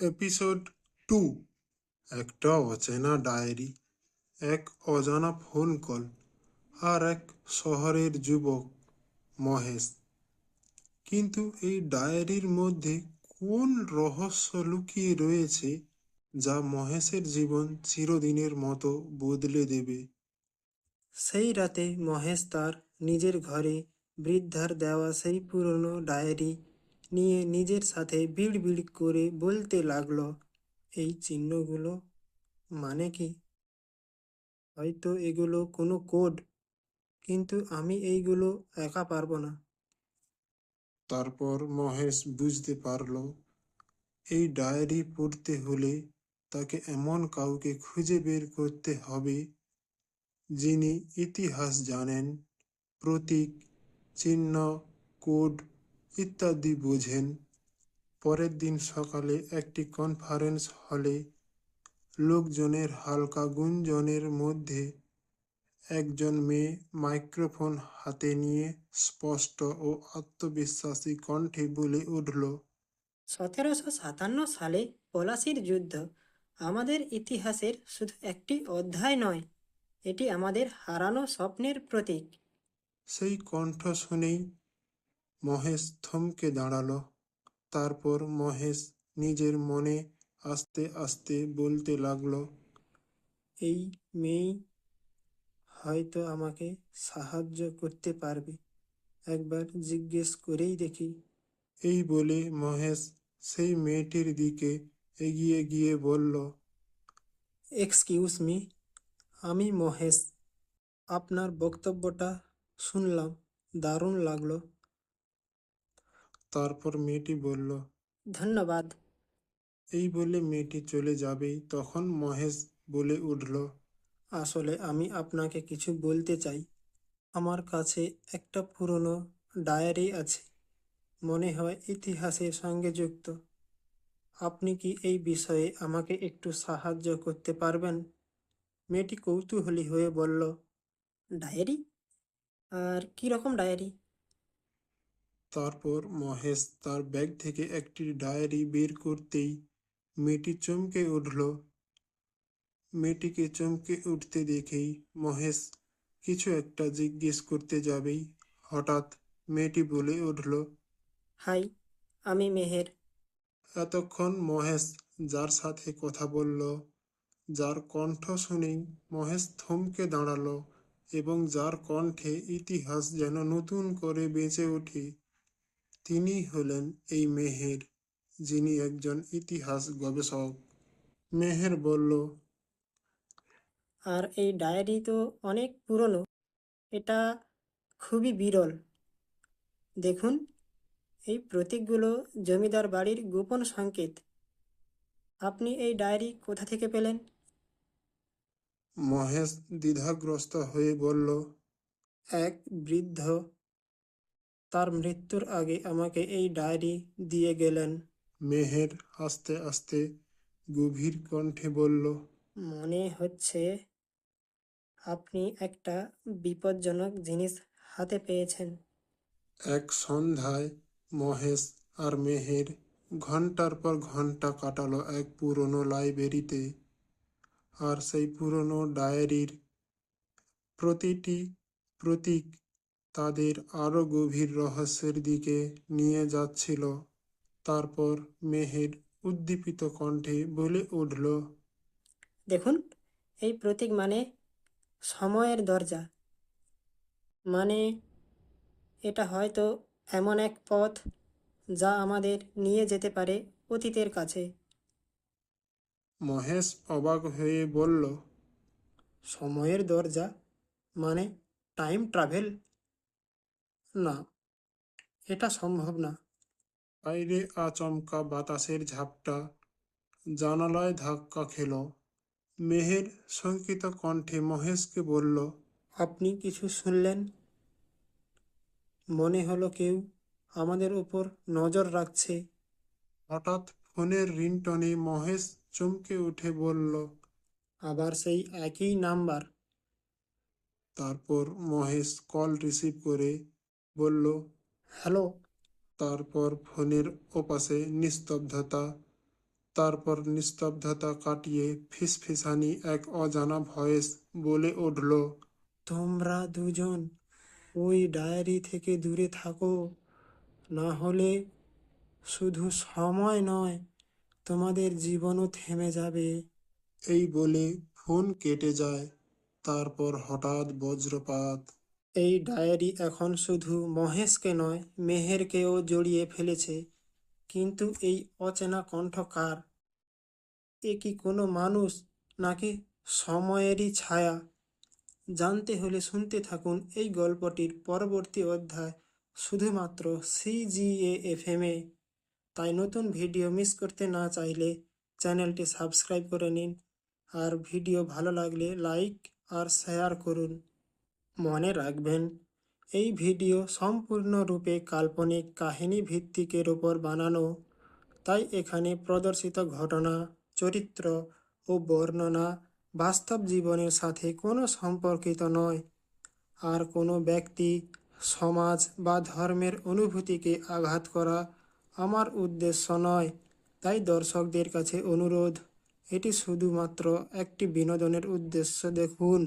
Episode 2। একটা অচেনা diary, এক অজানা ফোন কল, আর এক শহরের যুবক মহেশ। কিন্তু এই ডায়েরির মধ্যে কোন রহস্য লুকিয়ে রয়েছে যা মহেশের জীবন চিরদিনের মতো বদলে দেবে? সেই রাতে মহেশ তার নিজের ঘরে বৃদ্ধার দেওয়া সেই পুরনো ডায়েরি নিয়ে নিজের সাথে বিড় করে বলতে লাগলো, এই চিহ্নগুলো মানে কি? হয়তো এগুলো কোনো কোড, কিন্তু আমি এইগুলো একা পারবো না। তারপর মহেশ বুঝতে পারল, এই ডায়েরি পড়তে হলে তাকে এমন কাউকে খুঁজে বের করতে হবে যিনি ইতিহাস জানেন, প্রতীক, চিহ্ন, কোড ইত্যাদি বোঝেন। পরের দিন সকালে একটি কনফারেন্স হলে লোকজনের হালকা গুঞ্জনের মধ্যে একজন মেয়ে মাইক্রোফোন হাতে নিয়ে স্পষ্ট ও আত্মবিশ্বাসী কণ্ঠে বলে উঠল, 1757 সালে পলাশির যুদ্ধ আমাদের ইতিহাসের শুধু একটি অধ্যায় নয়, এটি আমাদের হারানো স্বপ্নের প্রতীক। সেই কণ্ঠ শুনেই মহেশ থমকে দাঁড়ালো। তারপর মহেশ নিজের মনে আস্তে আস্তে বলতে লাগলো, এই মেয়ে হয়তো আমাকে সাহায্য করতে পারবে, একবার জিজ্ঞেস করেই দেখি। এই বলে মহেশ সেই মেয়েটির দিকে এগিয়ে গিয়ে বলল, এক্সকিউজ মি, আমি মহেশ। আপনার বক্তব্যটা শুনলাম, দারুণ লাগলো। তারপর মেয়েটি বলল। ধন্যবাদ। এই বলে মেয়েটি চলে যাবেই তখন মহেশ বলে উঠল, আসলে আমি আপনাকে কিছু বলতে চাই। আমার কাছে একটা পুরনো ডায়েরি আছে, মনে হয় ইতিহাসের সঙ্গে যুক্ত। আপনি কি এই বিষয়ে আমাকে একটু সাহায্য করতে পারবেন? মেয়েটি কৌতূহলী হয়ে বলল, ডায়েরি? আর কি রকম ডায়েরি? তারপর মহেশ তার ব্যাগ থেকে একটি ডায়েরি বের করতেই মেয়েটি চমকে উঠল। মেয়েটিকে চমকে উঠতে দেখেই মহেশ কিছু একটা জিজ্ঞেস করতে যাবেই হঠাৎ মেয়েটি বলে উঠল। হাই, আমি মেহের। এতক্ষণ মহেশ যার সাথে কথা বলল, যার কণ্ঠ শুনেই মহেশ থমকে দাঁড়ালো এবং যার কণ্ঠে ইতিহাস যেন নতুন করে বেঁচে ওঠে, তিনি হলেন এই মেহের, যিনি একজন ইতিহাস গবেষক। মেহের বলল, আর এই ডায়েরি তো অনেক পুরনো, এটা খুবই বিরল। দেখুন, এই প্রতীকগুলো জমিদার বাড়ির গোপন সংকেত। আপনি এই ডায়েরি কোথা থেকে পেলেন? মহেশ দ্বিধাগ্রস্ত হয়ে বলল, এক বৃদ্ধ তার মৃত্যুর আগে আমাকে এই ডায়েরি দিয়ে গেলেন। মেহের আস্তে আস্তে গভীর কণ্ঠে বলল, মনে হচ্ছে আপনি একটা বিপজ্জনক জিনিস হাতে পেয়েছেন। এক সন্ধ্যায় মহেশ আর মেহের ঘন্টার পর ঘন্টা কাটালো এক পুরনো লাইব্রেরিতে। আর সেই পুরনো ডায়েরির প্রতিটি প্রতীক তাদের আরো গভীর রহস্যের দিকে নিয়ে যাচ্ছিল। তারপর মেহের উদ্দীপিত কণ্ঠে বলে উঠল, দেখুন, এই প্রতীক মানে সময়ের দরজা। মানে এটা হয়তো এমন এক পথ যা আমাদের নিয়ে যেতে পারে অতীতের কাছে। মহেশ অবাক হয়ে বলল, সময়ের দরজা? মানে টাইম ট্রাভেল? না, এটা সম্ভব না। বাইরে আচমকা বাতাসের ঝাপটা জানালায় ধাক্কা খেল। মেহের শঙ্কিত কণ্ঠে মহেশকে বলল, আপনি কিছু শুনলেন? মনে হলো কেউ আমাদের উপর নজর রাখছে। হঠাৎ ফোনের রিংটনে মহেশ চমকে উঠে বলল। আবার সেই একই নাম্বার। তারপর মহেশ কল রিসিভ করে বলল। হ্যালো। তারপর ফোনের ওপাশে নিস্তব্ধতা। তারপর নিস্তব্ধতা কাটিয়ে ফিসফিসানি এক অজানা ভয়েস বলে উঠল, তোমরা দুজন ওই ডায়েরি থেকে দূরে থাকো, না হলে শুধু সময় নয়, তোমাদের জীবনও থেমে যাবে। এই বলে ফোন কেটে যায়। তারপর হঠাৎ বজ্রপাত। এই ডায়েরি এখন শুধু মহেশকে নয়, মেহেরকেও জড়িয়ে ফেলেছে। কিন্তু এই অচেনা কণ্ঠ কার? এ কি কোনো মানুষ, নাকি সময়েরই ছায়া? জানতে হলে শুনতে থাকুন এই গল্পটির পরবর্তী অধ্যায়, শুধুমাত্র CGAFM-এ। তাই নতুন ভিডিও মিস করতে না চাইলে চ্যানেলটি সাবস্ক্রাইব করে নিন, আর ভিডিও ভালো লাগলে লাইক আর শেয়ার করুন। মনে রাখবেন, এই ভিডিও সম্পূর্ণরূপে কাল্পনিক কাহিনী ভিত্তিকের উপর বানানো, তাই এখানে প্রদর্শিত ঘটনা, চরিত্র ও বর্ণনা বাস্তব জীবনের সাথে কোনো সম্পর্কিত নয়। আর কোনো ব্যক্তি, সমাজ বা ধর্মের অনুভূতিকে আঘাত করা আমার উদ্দেশ্য নয়। তাই দর্শকদের কাছে অনুরোধ, এটি শুধুমাত্র একটি বিনোদনের উদ্দেশ্য দেখুন।